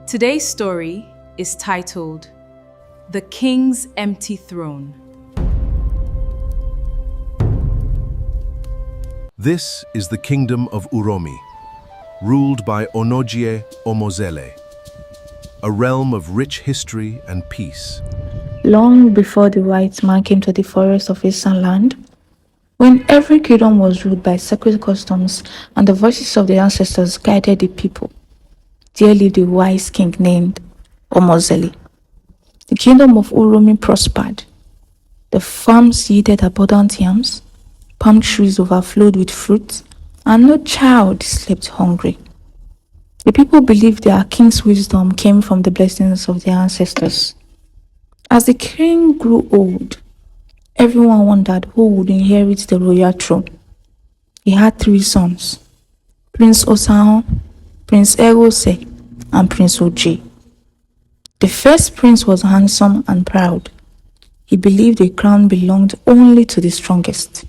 Today's story is titled The King's Empty Throne. This is the kingdom of Uromi, ruled by Onogie Omozele, a realm of rich history and peace. Long before the white man came to the forest of Eastern land, when every kingdom was ruled by sacred customs and the voices of the ancestors guided the people, there lived a wise king named Omozele. The kingdom of Uromi prospered. The farms yielded abundant yams, palm trees overflowed with fruit, and no child slept hungry. The people believed their king's wisdom came from the blessings of their ancestors. As the king grew old, everyone wondered who would inherit the royal throne. He had 3 sons, Prince Osahon, Prince Egose, and Prince Oje. The first prince was handsome and proud. He believed the crown belonged only to the strongest.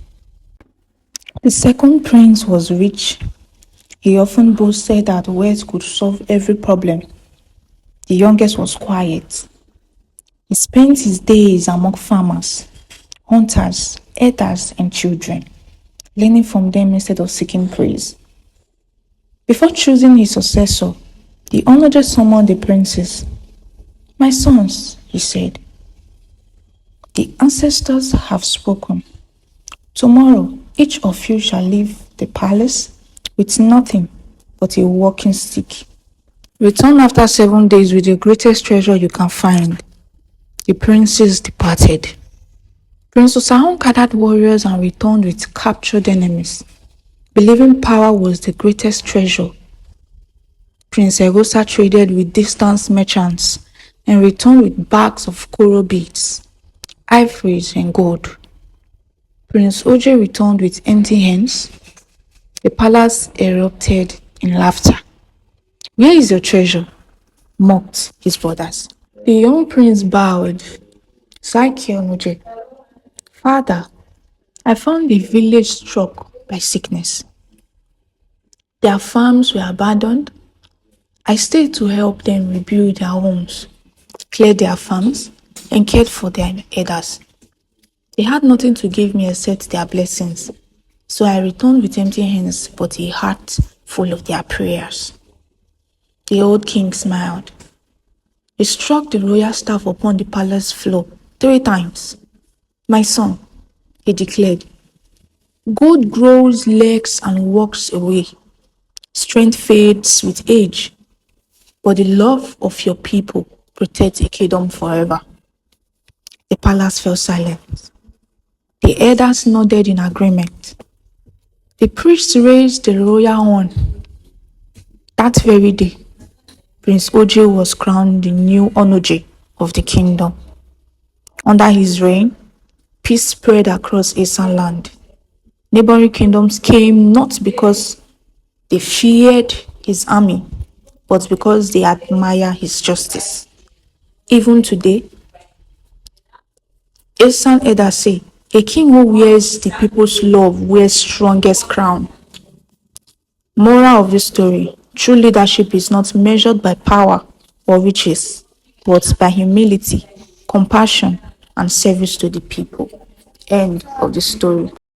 The second prince was rich. He often boasted that wealth could solve every problem. The youngest was quiet. He spent his days among farmers, hunters, herders, and children, learning from them instead of seeking praise. Before choosing his successor, the Onoje summoned the princes. "My sons," he said, "the ancestors have spoken. Tomorrow, each of you shall leave the palace with nothing but a walking stick. Return after 7 days with the greatest treasure you can find." The princes departed. Prince Osahon gathered warriors and returned with captured enemies, believing power was the greatest treasure. Prince Egosa traded with distant merchants and returned with bags of coral beads, ivories, and gold. Prince Oje returned with empty hands. The palace erupted in laughter. "Where is your treasure?" mocked his brothers. The young prince bowed. "Saiki Onoje, Father, I found a village struck by sickness. Their farms were abandoned. I stayed to help them rebuild their homes, cleared their farms, and cared for their herders. They had nothing to give me except their blessings, so I returned with empty hands but a heart full of their prayers." The old king smiled. He struck the royal staff upon the palace floor 3 times. "My son," he declared, "gold grows legs and walks away. Strength fades with age, but the love of your people protects a kingdom forever." The palace fell silent. The elders nodded in agreement. The priests raised the royal horn. That very day, Prince Oje was crowned the new Onoje of the kingdom. Under his reign, peace spread across Eastern land. Neighboring kingdoms came not because they feared his army, but because they admire his justice. Even today, Eastern elders say, "A king who wears the people's love wears strongest crown." Moral of this story: true leadership is not measured by power or riches, but by humility, compassion, and service to the people. End of the story.